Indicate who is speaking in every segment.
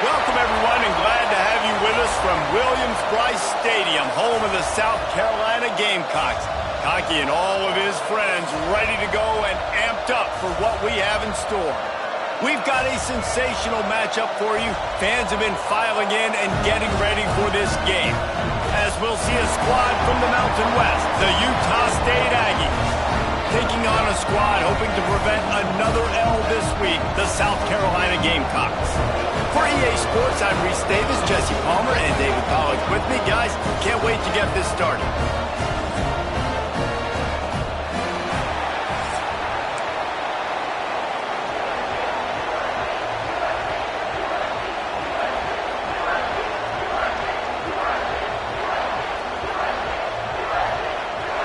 Speaker 1: Welcome, everyone, and glad to have you with us from Williams-Brice Stadium, home of the South Carolina Gamecocks. Cocky and all of his friends ready to go and amped up for what we have in store. We've got a sensational matchup for you. Fans have been filing in and getting ready for this game. As we'll see a squad from the Mountain West, the Utah State Aggies, taking on a squad hoping to prevent another L this week, the South Carolina Gamecocks. For EA Sports, I'm Reese Davis, Jesse Palmer, and David Pollack with me. Guys, can't wait to get this started.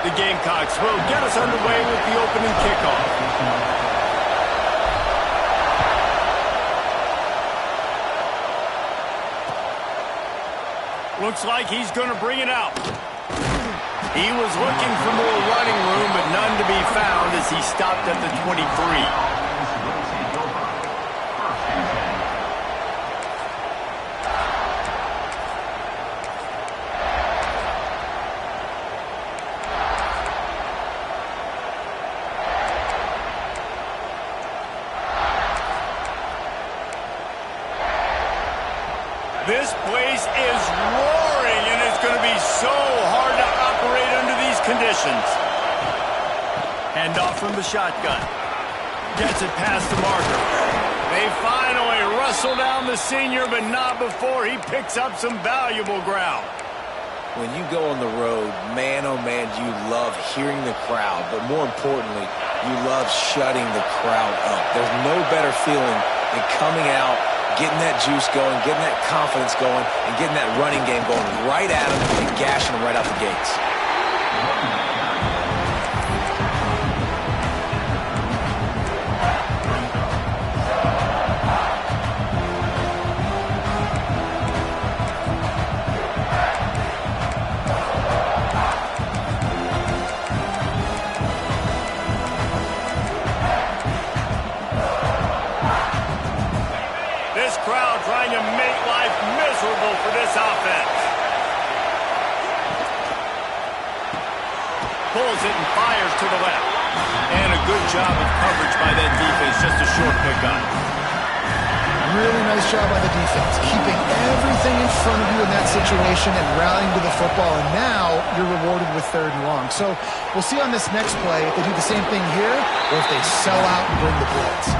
Speaker 1: The Gamecocks will get us underway with the opening kickoff. Looks like he's going to bring it out. He was looking for more running room, but none to be found as he stopped at the 23. This place is roaring, and it's going to be so hard to operate under these conditions. Hand off from the shotgun. Gets it past the marker. They finally wrestle down the senior, but not before he picks up some valuable ground.
Speaker 2: When you go on the road, man, oh man, you love hearing the crowd, but more importantly, you love shutting the crowd up. There's no better feeling than coming out, getting that juice going, getting that confidence going, and getting that running game going right at them and gashing them right out the gates.
Speaker 1: Crowd trying to make life miserable for this offense. Pulls it and fires to the left. And a good job of coverage by that defense. Just a short pick on it.
Speaker 3: Really nice job by the defense, keeping everything in front of you in that situation and rallying to the football. And now you're rewarded with 3rd and long. So we'll see on this next play if they do the same thing here or if they sell out and bring the blitz.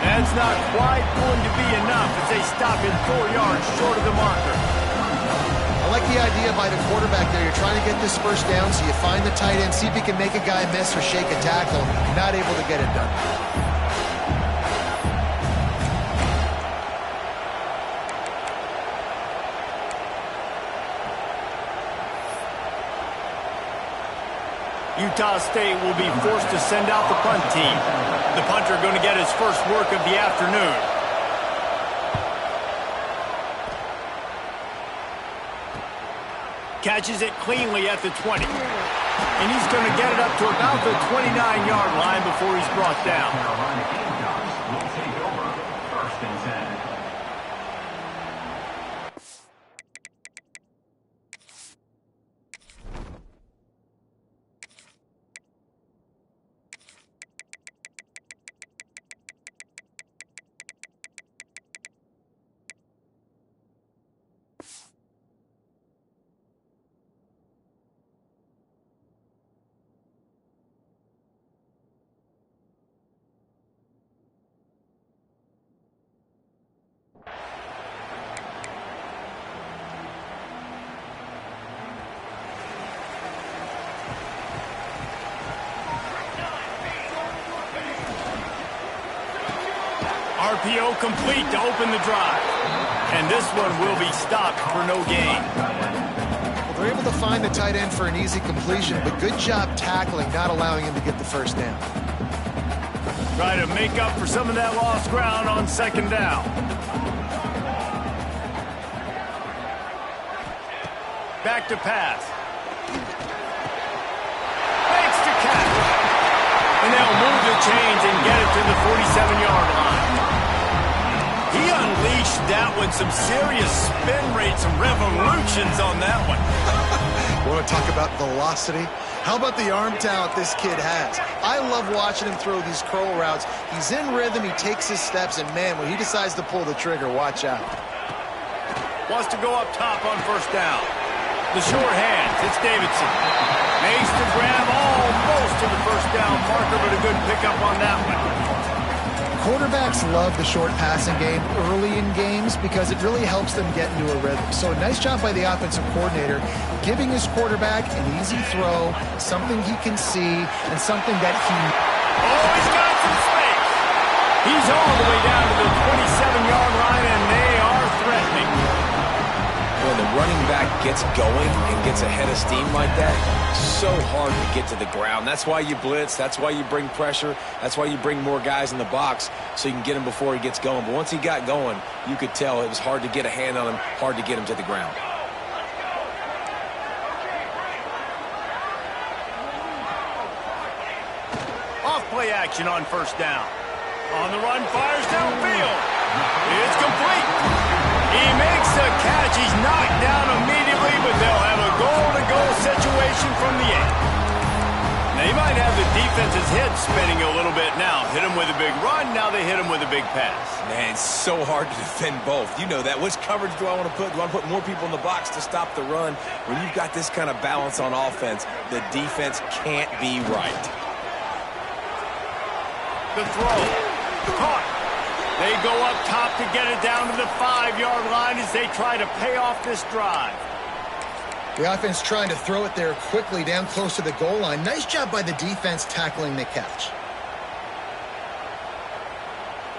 Speaker 1: That's not quite going to be enough as they stop him 4 yards short of the marker.
Speaker 3: I like the idea by the quarterback there. You're trying to get this first down, so you find the tight end, see if he can make a guy miss or shake a tackle. Not able to get it done.
Speaker 1: Utah State will be forced to send out the punt team. The punter going to get his first work of the afternoon. Catches it cleanly at the 20. And he's going to get it up to about the 29-yard line before he's brought down. RPO complete to open the drive. And this one will be stopped for no gain.
Speaker 3: Well, they're able to find the tight end for an easy completion, but good job tackling, not allowing him to get the first down.
Speaker 1: Try to make up for some of that lost ground on 2nd down. Back to pass. Fakes to catch. And they'll move the chains and get it to the 47-yard line. He unleashed that with some serious spin rates, some revolutions on that one.
Speaker 3: Want to talk about velocity? How about the arm talent this kid has? I love watching him throw these curl routes. He's in rhythm, he takes his steps, and man, when he decides to pull the trigger, watch out.
Speaker 1: Wants to go up top on first down. The short hands, it's Davidson. Makes the grab almost to the first down marker, but a good pickup on that one.
Speaker 3: Quarterbacks love the short passing game early in games because it really helps them get into a rhythm. So nice job by the offensive coordinator giving his quarterback an easy throw, something he can see, and something that he...
Speaker 1: Oh, he's got some space. He's all the way down to the 27-yard line, and they are threatening.
Speaker 2: When the running back gets going and gets ahead of steam like that, so hard to get to the ground. That's why you blitz. That's why you bring pressure. That's why you bring more guys in the box so you can get him before he gets going. But once he got going, you could tell it was hard to get a hand on him, hard to get him to the ground.
Speaker 1: Off play action on first down. On the run, fires downfield. It's complete. He makes the catch. He's knocked down immediately, but they'll have a goal-to-goal situation from the 8. Now, you might have the defense's head spinning a little bit now. Hit him with a big run, now they hit him with a big pass.
Speaker 2: Man, it's so hard to defend both. You know that. Which coverage do I want to put? Do I want to put more people in the box to stop the run? When you've got this kind of balance on offense, the defense can't be right.
Speaker 1: The throw. Caught. They go up top to get it down to the 5-yard line as they try to pay off this drive.
Speaker 3: The offense trying to throw it there quickly down close to the goal line. Nice job by the defense tackling the catch.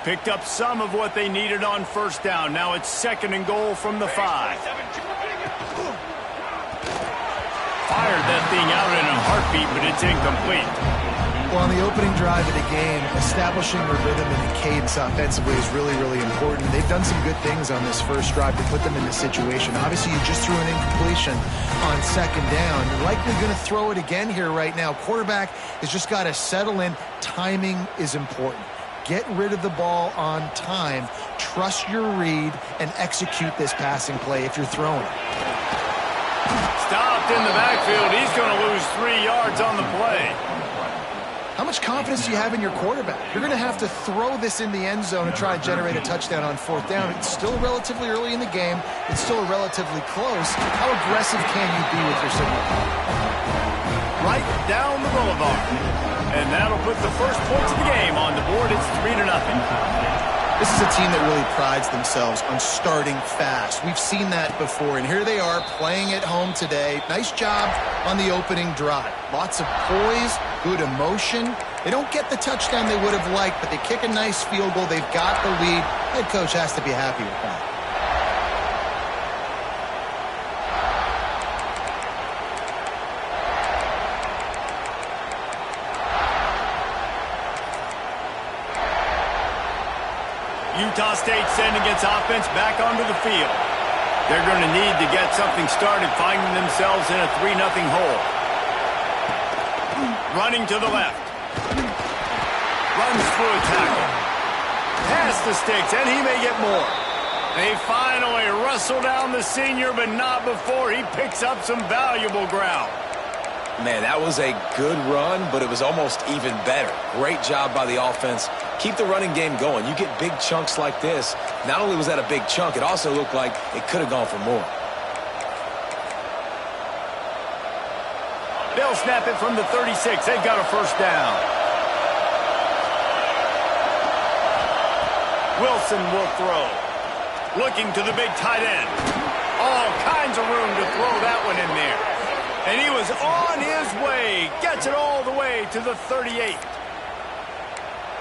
Speaker 1: Picked up some of what they needed on first down. Now it's 2nd and goal from the 5. Fired that thing out in a heartbeat, but it's incomplete.
Speaker 3: Well, on the opening drive of the game, establishing a rhythm and a cadence offensively is really, really important. They've done some good things on this first drive to put them in this situation. Obviously, you just threw an incompletion on 2nd down. You're likely going to throw it again here right now. Quarterback has just got to settle in. Timing is important. Get rid of the ball on time. Trust your read and execute this passing play if you're throwing it.
Speaker 1: Stopped in the backfield. He's going to lose 3 yards on the play.
Speaker 3: How much confidence do you have in your quarterback? You're going to have to throw this in the end zone and try to generate a touchdown on 4th down. It's still relatively early in the game. It's still relatively close. How aggressive can you be with your signal?
Speaker 1: Right down the boulevard. And that'll put the first points of the game on the board. It's 3-0.
Speaker 3: This is a team that really prides themselves on starting fast. We've seen that before, and here they are playing at home today. Nice job on the opening drive. Lots of poise, good emotion. They don't get the touchdown they would have liked, but they kick a nice field goal. They've got the lead. Head coach has to be happy with that.
Speaker 1: Utah State sending its offense back onto the field. They're going to need to get something started, finding themselves in a 3-0 hole. Running to the left. Runs through a tackle. Past the sticks, and he may get more. They finally wrestle down the senior, but not before he picks up some valuable ground.
Speaker 2: Man, that was a good run, but it was almost even better. Great job by the offense. Keep the running game going. You get big chunks like this. Not only was that a big chunk, it also looked like it could have gone for more.
Speaker 1: They'll snap it from the 36. They've got a first down. Wilson will throw. Looking to the big tight end. All kinds of room to throw that one in there. And he was on his way. Gets it all the way to the 38.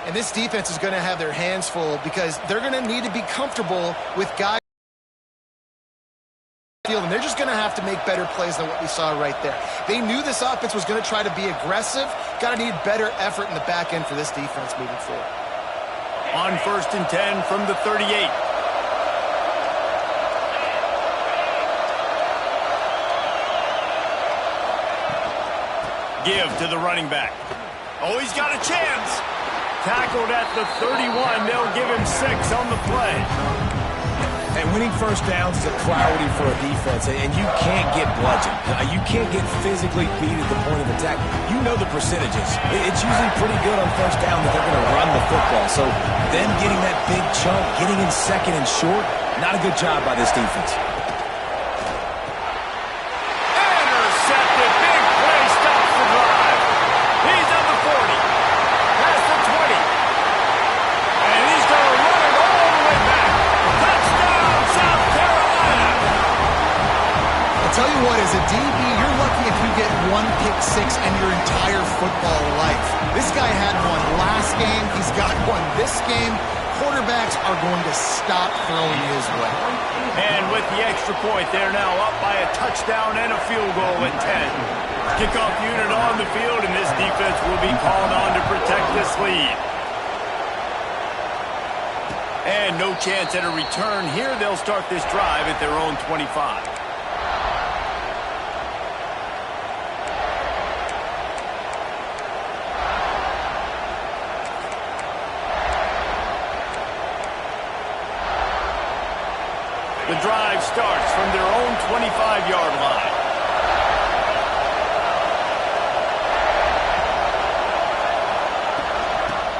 Speaker 3: And this defense is going to have their hands full because they're going to need to be comfortable with guys. And they're just going to have to make better plays than what we saw right there. They knew this offense was going to try to be aggressive. Got to need better effort in the back end for this defense moving forward.
Speaker 1: On 1st and 10 from the 38. Give to the running back. Oh, he's got a chance. Tackled at the 31. They'll give him 6 on the play.
Speaker 2: And winning first downs is a priority for a defense, and you can't get bludgeoned. You can't get physically beat at the point of attack. You know the percentages. It's usually pretty good on first down that they're going to run the football. So them getting that big chunk, getting in second and short, not a good job by this defense.
Speaker 1: Intercepted. Big play stops the drive. He's at the 40. Past the 20. And he's going to run it all the way back. Touchdown, South Carolina.
Speaker 3: I'll tell you what, as a DB, you're lucky if you get one pick six in your entire football life. This guy had one last game. He's got one this game. Quarterbacks are going to stop throwing his way.
Speaker 1: And with the extra point, they're now up by a touchdown and a field goal at 10. Kickoff unit on the field, and this defense will be called on to protect this lead. And no chance at a return here. They'll start this drive at their own 25. The drive starts from their own 25-yard line.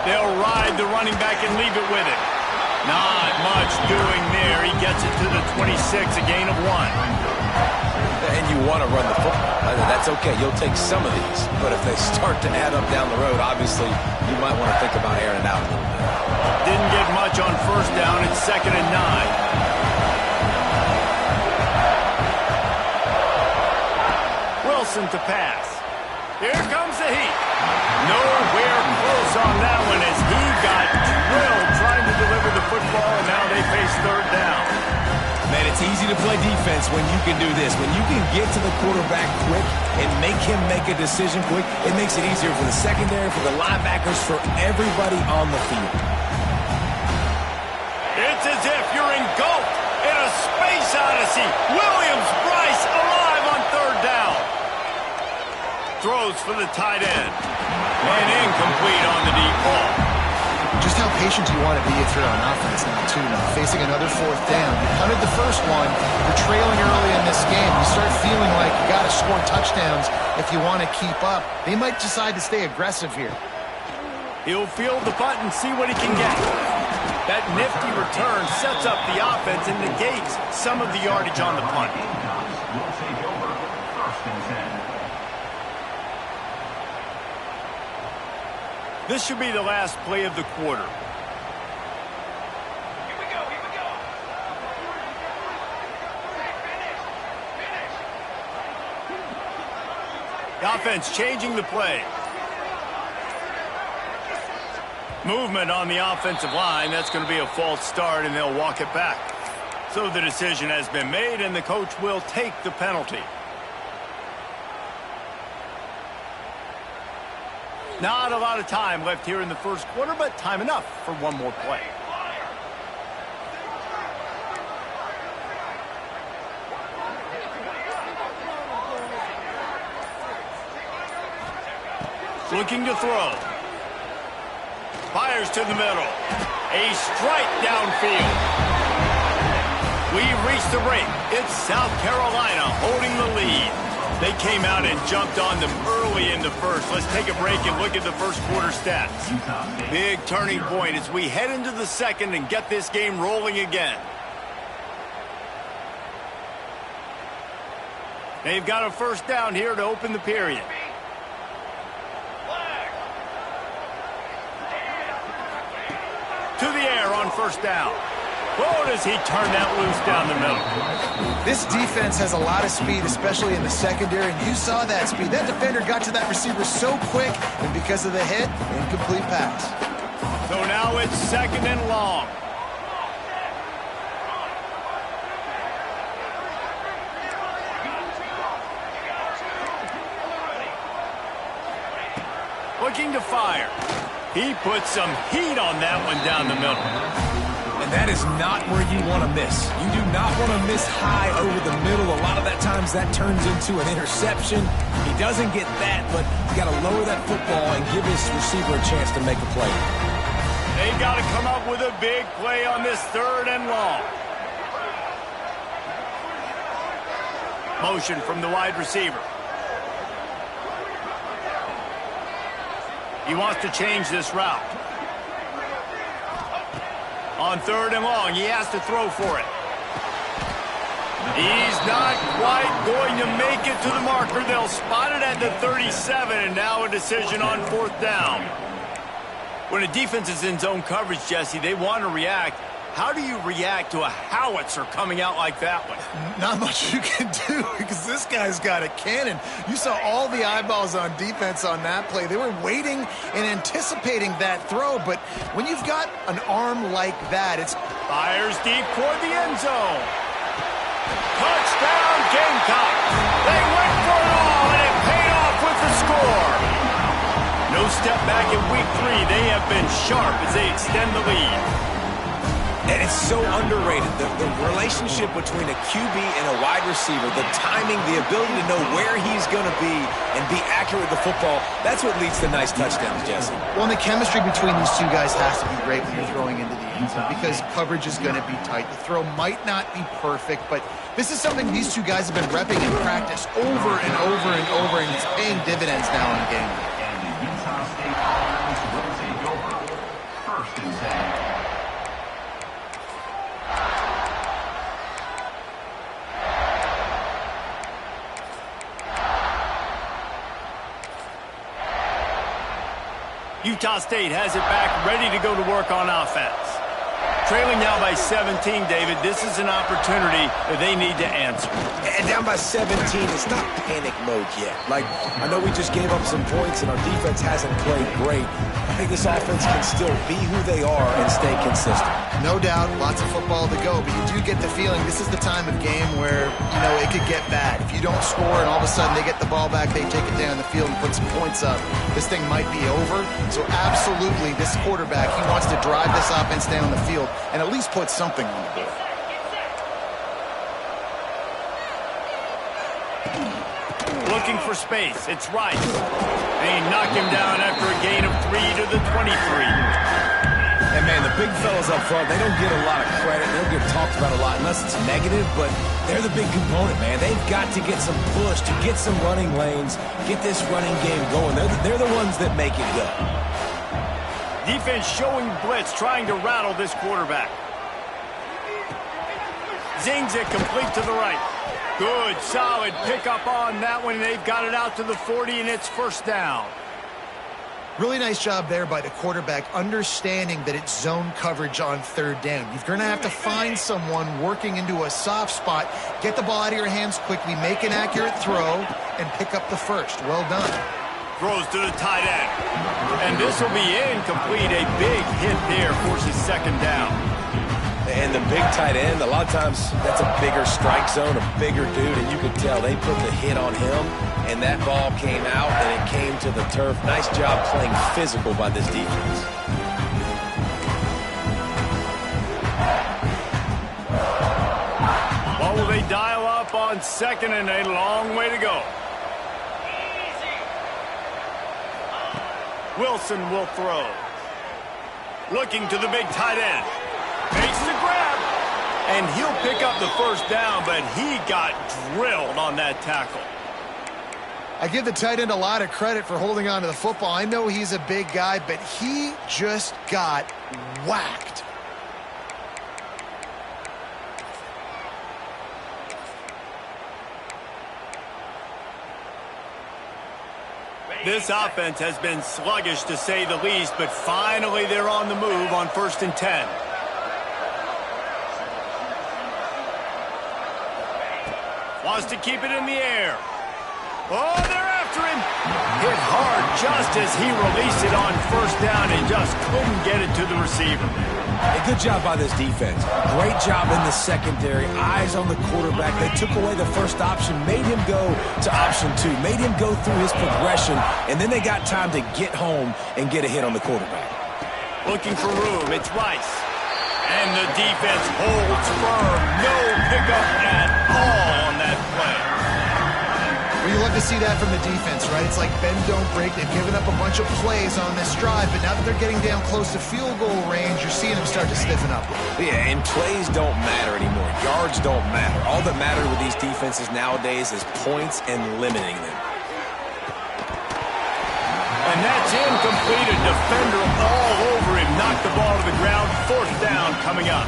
Speaker 1: They'll ride the running back and leave it with it. Not much doing there. He gets it to the 26, a gain of 1.
Speaker 2: And you want to run the football. That's okay. You'll take some of these. But if they start to add up down the road, obviously, you might want to think about airing it out a little bit.
Speaker 1: Didn't get much on first down. It's 2nd and 9. Wilson to pass. Here comes the heat. Nowhere close on that one as he got drilled trying to deliver the football, and now they face 3rd down.
Speaker 2: Man, it's easy to play defense when you can do this. When you can get to the quarterback quick and make him make a decision quick, it makes it easier for the secondary, for the linebackers, for everybody on the field.
Speaker 1: It's as if you're engulfed in a space odyssey. Williams-Brice alive on 3rd down. Throws for the tight end. And incomplete on the deep ball.
Speaker 3: Just how patient do you want to be if you're on offense now, too? Now, facing another 4th down. You punted the first one. You're trailing early in this game. You start feeling like you got to score touchdowns if you want to keep up. They might decide to stay aggressive here.
Speaker 1: He'll field the punt and see what he can get. That nifty return sets up the offense and negates some of the yardage on the punt. This should be the last play of the quarter.
Speaker 4: Here we go, here we go. Finish.
Speaker 1: The offense changing the play. Movement on the offensive line. That's going to be a false start, and they'll walk it back. So the decision has been made, and the coach will take the penalty. Not a lot of time left here in the first quarter, but time enough for one more play. Looking to throw. Fires to the middle. A strike downfield. We've reached the break. It's South Carolina holding the lead. They came out and jumped on them early in the first. Let's take a break and look at the first quarter stats. Big turning point as we head into the second and get this game rolling again. They've got a first down here to open the period. To the air on first down. Oh, does he turn that loose down the middle.
Speaker 3: This defense has a lot of speed, especially in the secondary, and you saw that speed. That defender got to that receiver so quick, and because of the hit, incomplete pass.
Speaker 1: So now it's 2nd and long. Looking to fire. He put some heat on that one down the middle.
Speaker 2: And that is not where you want to miss. You do not want to miss high over the middle. A lot of that times that turns into an interception. He doesn't get that, but you got to lower that football and give his receiver a chance to make a play.
Speaker 1: They got to come up with a big play on this 3rd and long. Motion from the wide receiver. He wants to change this route. On 3rd and long, he has to throw for it. He's not quite going to make it to the marker. They'll spot it at the 37, and now a decision on 4th down. When a defense is in zone coverage, Jesse, they want to react. How do you react to a howitzer coming out like that one?
Speaker 3: Not much you can do because this guy's got a cannon. You saw all the eyeballs on defense on that play. They were waiting and anticipating that throw, but when you've got an arm like that, it's...
Speaker 1: Fires deep toward the end zone. Touchdown, Gamecocks. They went for it all, and it paid off with the score. No step back in week 3. They have been sharp as they extend the lead.
Speaker 2: And it's so underrated. The relationship between a QB and a wide receiver, the timing, the ability to know where he's going to be and be accurate with the football, that's what leads to nice touchdowns, Jesse.
Speaker 3: Well, and the chemistry between these two guys has to be great when you're throwing into the end zone because coverage is going to be tight. The throw might not be perfect, but this is something these two guys have been repping in practice over and over and over, and it's paying dividends now in game.
Speaker 4: And the Utah State offense will take over. 1st and 10.
Speaker 1: Utah State has it back, ready to go to work on offense. Trailing now by 17, David. This is an opportunity that they need to answer.
Speaker 2: And down by 17, it's not panic mode yet. Like, I know we just gave up some points and our defense hasn't played great. I think this offense can still be who they are and stay consistent.
Speaker 3: No doubt, lots of football to go, but you do get the feeling this is the time of game where, you know, it could get bad. If you don't score and all of a sudden they get the ball back, they take it down the field and put some points up, this thing might be over. So absolutely, this quarterback, he wants to drive this offense down the field and at least put something on the board.
Speaker 1: Looking for space. It's Rice. They knock him down after a gain of 3 to the 23.
Speaker 2: And, man, the big fellas up front, they don't get a lot of credit. They don't get talked about a lot unless it's negative, but they're the big component, man. They've got to get some push, to get some running lanes, get this running game going. They're the ones that make it go.
Speaker 1: Defense showing blitz, trying to rattle this quarterback. Zings it complete to the right. Good, solid pickup on that one. They've got it out to the 40, and it's 1st down.
Speaker 3: Really nice job there by the quarterback, understanding that it's zone coverage on 3rd down. You're going to have to find someone working into a soft spot, get the ball out of your hands quickly, make an accurate throw, and pick up the 1st. Well done.
Speaker 1: Throws to the tight end. And this will be incomplete. A big hit there forces 2nd down.
Speaker 2: And the big tight end, a lot of times that's a bigger strike zone, a bigger dude, and you could tell they put the hit on him, and that ball came out, and it came to the turf. Nice job playing physical by this defense.
Speaker 1: What will they dial up on 2nd and a long way to go? Wilson will throw. Looking to the big tight end. Makes the grab. And he'll pick up the 1st down, but he got drilled on that tackle.
Speaker 3: I give the tight end a lot of credit for holding on to the football. I know he's a big guy, but he just got whacked.
Speaker 1: This offense has been sluggish to say the least, but finally they're on the move on 1st and 10. Wants to keep it in the air. Oh, they're after him. Hit hard just as he released it on 1st down and just couldn't get it to the receiver.
Speaker 2: A good job by this defense. Great job in the secondary. Eyes on the quarterback. They took away the 1st option, made him go to option 2, made him go through his progression, and then they got time to get home and get a hit on the quarterback.
Speaker 1: Looking for room. It's Rice. And the defense holds firm. No pickup at all on that play.
Speaker 3: Well, you love to to see that from the defense, right? It's like bend, don't break. They've given up a bunch of plays on this drive, but now that they're getting down close to field goal range, you're seeing them start to stiffen up.
Speaker 2: Yeah, and plays don't matter anymore. Yards don't matter. All that matters with these defenses nowadays is points and limiting them.
Speaker 1: And that's incomplete. A defender all over him. Knocked the ball to the ground. Fourth down coming up.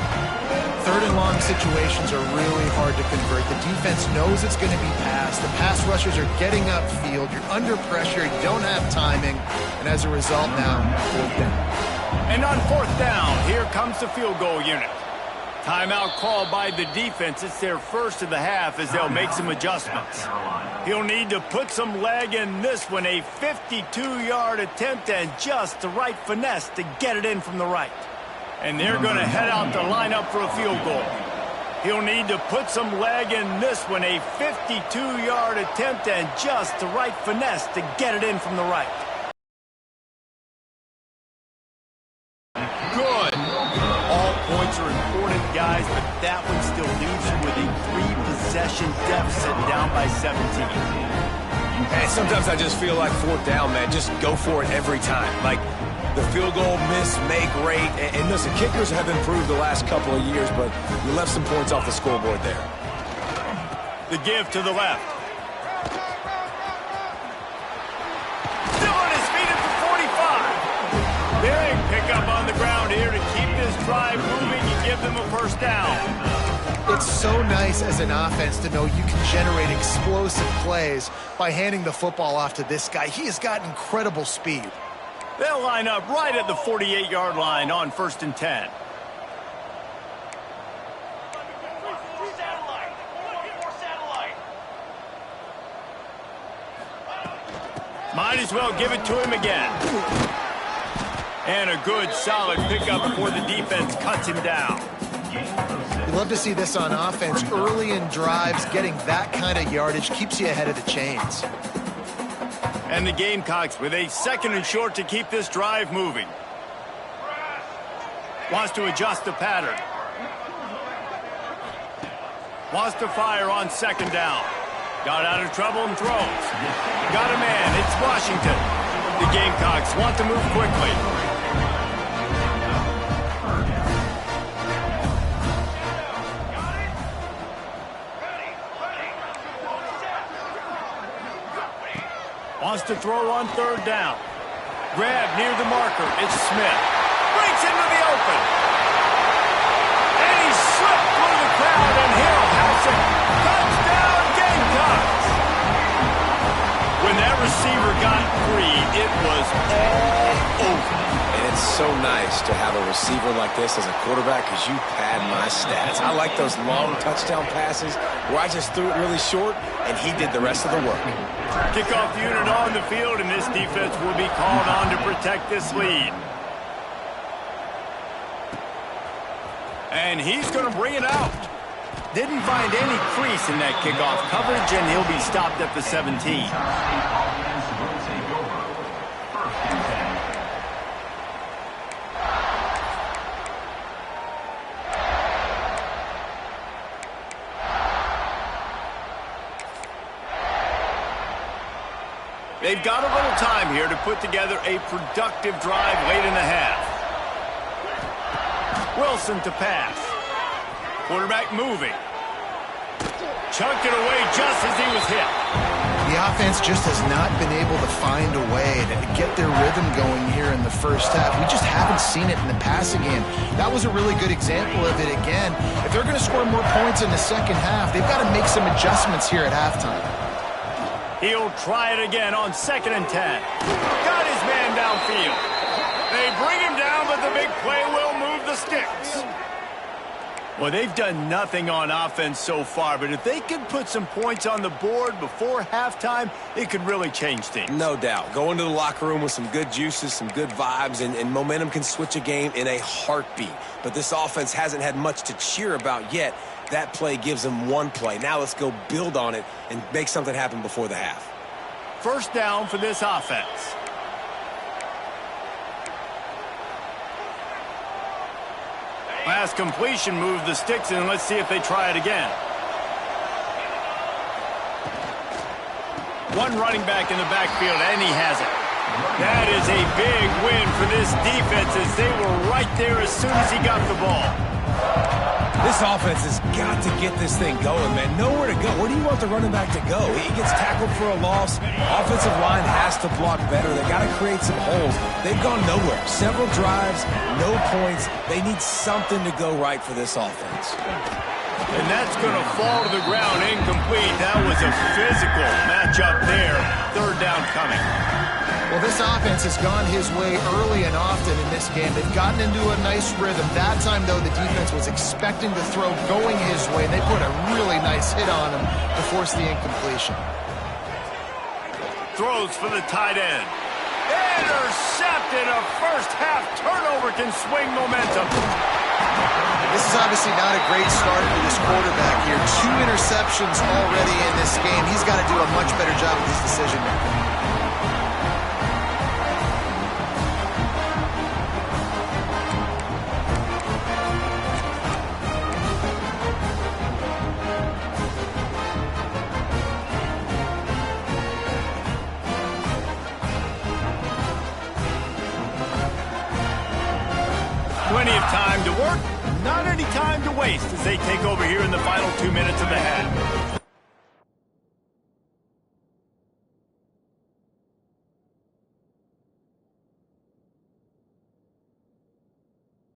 Speaker 3: Third and long situations are really hard to convert. The defense knows it's going to be passed. The pass rushers are getting upfield. You're under pressure. You don't have timing. And as a result now, fourth down.
Speaker 1: And on fourth down, here comes the field goal unit. Timeout called by the defense. It's their first of the half as they'll make some adjustments. He'll need to put some leg in this one. A 52-yard attempt and just the right finesse to get it in from the right. And they're going to head out to line up for a field goal. He'll need to put some leg in this one. A 52-yard attempt and just the right finesse to get it in from the right. Good. All points are important, guys, but that one still leaves you with a 3-possession deficit down by 17.
Speaker 2: Hey, sometimes I just feel like fourth down, man. Just go for it every time. Like, the field goal miss, make rate, and listen, kickers have improved the last couple of years, but you left some points off the scoreboard there.
Speaker 1: The give to the left. Still on his feet at the 45. Big pickup on the ground here to keep this drive moving and give them a first down.
Speaker 3: It's so nice as an offense to know you can generate explosive plays by handing the football off to this guy. He has got incredible speed.
Speaker 1: They'll line up right at the 48-yard line on 1st and 10. Might as well give it to him again. And a good, solid pickup before the defense cuts him down.
Speaker 3: You love to see this on offense. Early in drives, getting that kind of yardage keeps you ahead of the chains.
Speaker 1: And the Gamecocks with a 2nd and short to keep this drive moving. Wants to adjust the pattern. Wants to fire on 2nd down. Got out of trouble and throws. Got a man. It's Washington. The Gamecocks want to move quickly. Wants to throw on 3rd down. Grab near the marker. It's Smith. Breaks into the open. And he slipped through the crowd, and he'll house it. Touchdown, Gamecocks! When that receiver got free, it was all over.
Speaker 2: And it's so nice to have a receiver like this as a quarterback because you pad my stats. I like those long touchdown passes where I just threw it really short, and he did the rest of the work.
Speaker 1: Kickoff unit on the field, and this defense will be called on to protect this lead. And he's going to bring it out. Didn't find any crease in that kickoff coverage, and he'll be stopped at the 17. They've got a little time here to put together a productive drive late in the half. Wilson to pass. Quarterback moving. Chucked it away just as he was hit.
Speaker 3: The offense just has not been able to find a way to get their rhythm going here in the first half. We just haven't seen it in the passing game. That was a really good example of it again. If they're going to score more points in the second half, they've got to make some adjustments here at halftime.
Speaker 1: He'll try it again on 2nd and 10. Got his man downfield. They bring him down, but the big play will move the sticks. Well, they've done nothing on offense so far, but if they could put some points on the board before halftime, it could really change things.
Speaker 2: No doubt. Go into the locker room with some good juices, some good vibes, and momentum can switch a game in a heartbeat. But this offense hasn't had much to cheer about yet. That play gives them one play. Now let's go build on it and make something happen before the half.
Speaker 1: First down for this offense. Last completion moved the sticks, and let's see if they try it again. One running back in the backfield, and he has it. That is a big win for this defense as they were right there as soon as he got the ball.
Speaker 2: This offense has got to get this thing going, man. Nowhere to go. Where do you want the running back to go? He gets tackled for a loss. Offensive line has to block better. They got to create some holes. They've gone nowhere. Several drives, no points. They need something to go right for this offense.
Speaker 1: And that's going to fall to the ground incomplete. That was a physical matchup there. Third down coming.
Speaker 3: Well, this offense has gone his way early and often in this game. They've gotten into a nice rhythm. That time, though, the defense was expecting the throw going his way. They put a really nice hit on him to force the incompletion.
Speaker 1: Throws for the tight end. Intercepted. A first-half turnover can swing momentum.
Speaker 3: This is obviously not a great start for this quarterback here. 2 interceptions already in this game. He's got to do a much better job with his decision-making.
Speaker 1: Plenty of time to work, not any time to waste as they take over here in the final 2 minutes of the half.